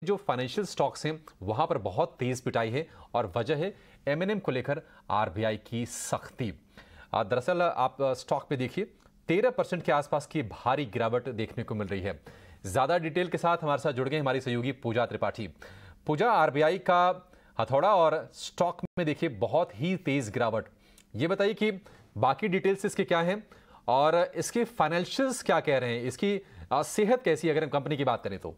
जो financial stocks हैं वहां पर बहुत तेज पिटाई है और वजह है एमएनएम को लेकर आरबीआई की सख्ती। दरअसल आप स्टॉक पे देखिए 13% के आसपास की भारी गिरावट देखने को मिल रही है। ज्यादा डिटेल के साथ हमारे साथ जुड़ गए हमारी सहयोगी पूजा त्रिपाठी। पूजा, आरबीआई का हथौड़ा और स्टॉक में देखिए बहुत ही तेज गिरावट, ये बताइए कि बाकी डिटेल्स इसके क्या हैं और इसके फाइनेंशियल्स क्या कह रहे हैं, इसकी सेहत कैसी है अगर हम कंपनी की बात करें तो।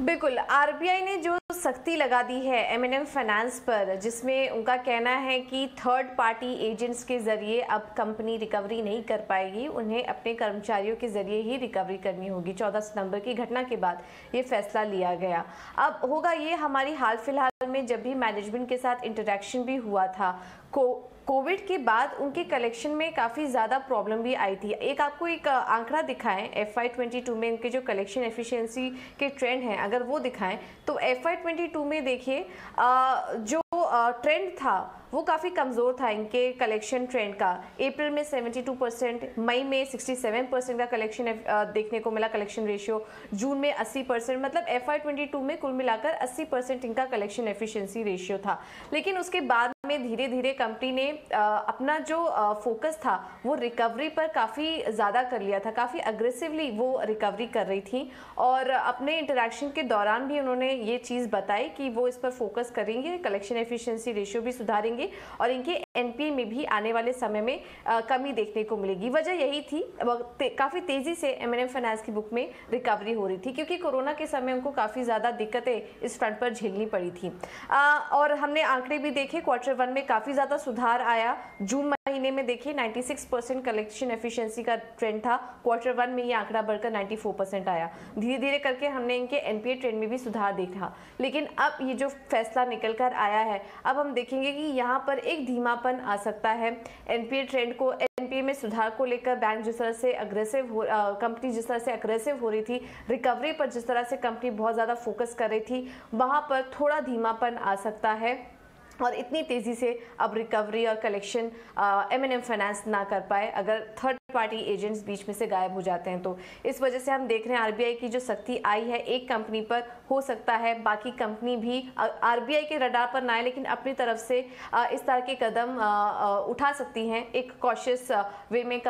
बिल्कुल, आरबीआई ने जो सख्ती लगा दी है एमएनएम फाइनेंस पर, जिसमें उनका कहना है कि थर्ड पार्टी एजेंट्स के जरिए अब कंपनी रिकवरी नहीं कर पाएगी, उन्हें अपने कर्मचारियों के जरिए ही रिकवरी करनी होगी। 14 सितंबर की घटना के बाद ये फैसला लिया गया। अब होगा ये, हमारी हाल फिलहाल में जब भी मैनेजमेंट के साथ इंटरेक्शन भी हुआ था, कोविड के बाद उनके कलेक्शन में काफ़ी ज़्यादा प्रॉब्लम भी आई थी। एक आपको एक आंकड़ा दिखाएं, FY22 में उनके जो कलेक्शन एफिशिएंसी के ट्रेंड हैं, अगर वो दिखाएं तो FY22 में देखिए जो ट्रेंड था वो काफ़ी कमज़ोर था इनके कलेक्शन ट्रेंड का। अप्रैल में 72%, मई में 67% का कलेक्शन देखने को मिला कलेक्शन रेशियो, जून में 80%, मतलब FY22 में कुल मिलाकर 80% इनका कलेक्शन एफिशिएंसी रेशियो था। लेकिन उसके बाद में धीरे धीरे कंपनी ने अपना जो फोकस था वो रिकवरी पर काफ़ी ज़्यादा कर लिया था, काफ़ी अग्रेसिवली वो रिकवरी कर रही थी। और अपने इंटरेक्शन के दौरान भी उन्होंने ये चीज़ बताई कि वो इस पर फोकस करेंगे, कलेक्शन एफिशिएंसी रेशियो भी सुधारेंगे और इनके एनपीए में भी आने वाले समय में कमी देखने को मिलेगी। वजह यही थी, काफ़ी तेज़ी से एमएनएम फाइनेंस की बुक में रिकवरी हो रही थी, क्योंकि कोरोना के समय उनको काफ़ी ज़्यादा दिक्कतें इस फ्रंट पर झेलनी पड़ी थी। और हमने आंकड़े भी देखे, Q1 में काफ़ी ज़्यादा सुधार आया। जून महीने में देखिए 96% कलेक्शन एफिशिएंसी का ट्रेंड था, Q1 में ये आंकड़ा बढ़कर 94% आया। धीरे धीरे करके हमने इनके एनपीए ट्रेंड में भी सुधार देखा। लेकिन अब ये जो फैसला निकल कर आया है, अब हम देखेंगे कि यहाँ पर एक धीमापन आ सकता है एनपीए ट्रेंड को, एनपीए में सुधार को लेकर। बैंक जिस तरह से कंपनी जिस तरह से अग्रेसिव हो रही थी, रिकवरी पर जिस तरह से कंपनी बहुत ज़्यादा फोकस कर रही थी, वहाँ पर थोड़ा धीमापन आ सकता है और इतनी तेज़ी से अब रिकवरी और कलेक्शन एमएनएम फाइनेंस ना कर पाए अगर थर्ड पार्टी एजेंट्स बीच में से गायब हो जाते हैं। तो इस वजह से हम देख रहे हैं आरबीआई की जो सख्ती आई है एक कंपनी पर, हो सकता है बाकी कंपनी भी आरबीआई के रडार पर ना आए, लेकिन अपनी तरफ से इस तरह के कदम उठा सकती हैं। एक कॉशियस वे में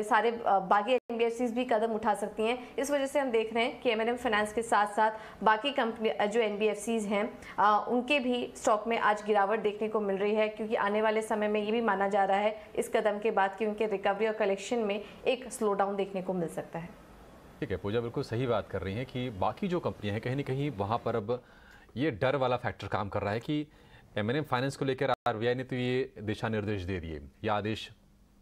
सारे बाकी एनबीएफसीज भी कदम उठा सकती हैं। इस वजह से हम देख रहे हैं कि एमएनएम फाइनेंस के साथ साथ बाकी कंपनी जो एनबीएफसीज हैं उनके भी स्टॉक में आज गिरावट देखने को मिल रही है, क्योंकि आने वाले समय में ये भी माना जा रहा है इस कदम के बाद कि उनके रिकवरी और कलेक्शन में एक स्लो डाउन देखने को मिल सकता है। ठीक है पूजा, बिल्कुल सही बात कर रही हैं कि बाकी जो कंपनियां हैं कहीं ना कहीं वहां पर अब ये डर वाला फैक्टर काम कर रहा है कि एमएनएम फाइनेंस को लेकर आरबीआई ने तो ये दिशा निर्देश दे दिए, ये आदेश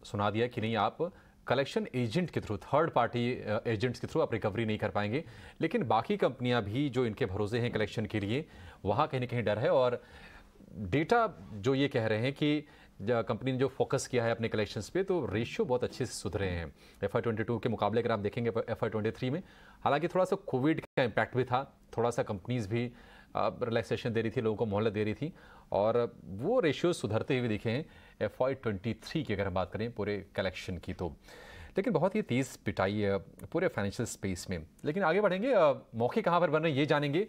सुना दिया कि नहीं, आप कलेक्शन एजेंट के थ्रू, थर्ड पार्टी एजेंट्स के थ्रू आप रिकवरी नहीं कर पाएंगे। लेकिन बाकी कंपनियां भी जो इनके भरोसे हैं कलेक्शन के लिए, वहाँ कहीं ना कहीं डर है। और डेटा जो ये कह रहे हैं कि कंपनी ने जो फोकस किया है अपने कलेक्शंस पे, तो रेशियो बहुत अच्छे से सुधरे हैं FY22 के मुकाबले। अगर आप देखेंगे FY23 में, हालांकि थोड़ा सा कोविड का इम्पैक्ट भी था, थोड़ा सा कंपनीज भी रिलैक्सेशन दे रही थी, लोगों को मोहलत दे रही थी और वो रेशियो सुधरते हुए दिखे हैं FY23 की अगर हम बात करें पूरे कलेक्शन की तो। लेकिन बहुत ही तेज़ पिटाई है पूरे फाइनेंशियल स्पेस में। लेकिन आगे बढ़ेंगे, मौके कहाँ पर बन रहे हैं ये जानेंगे।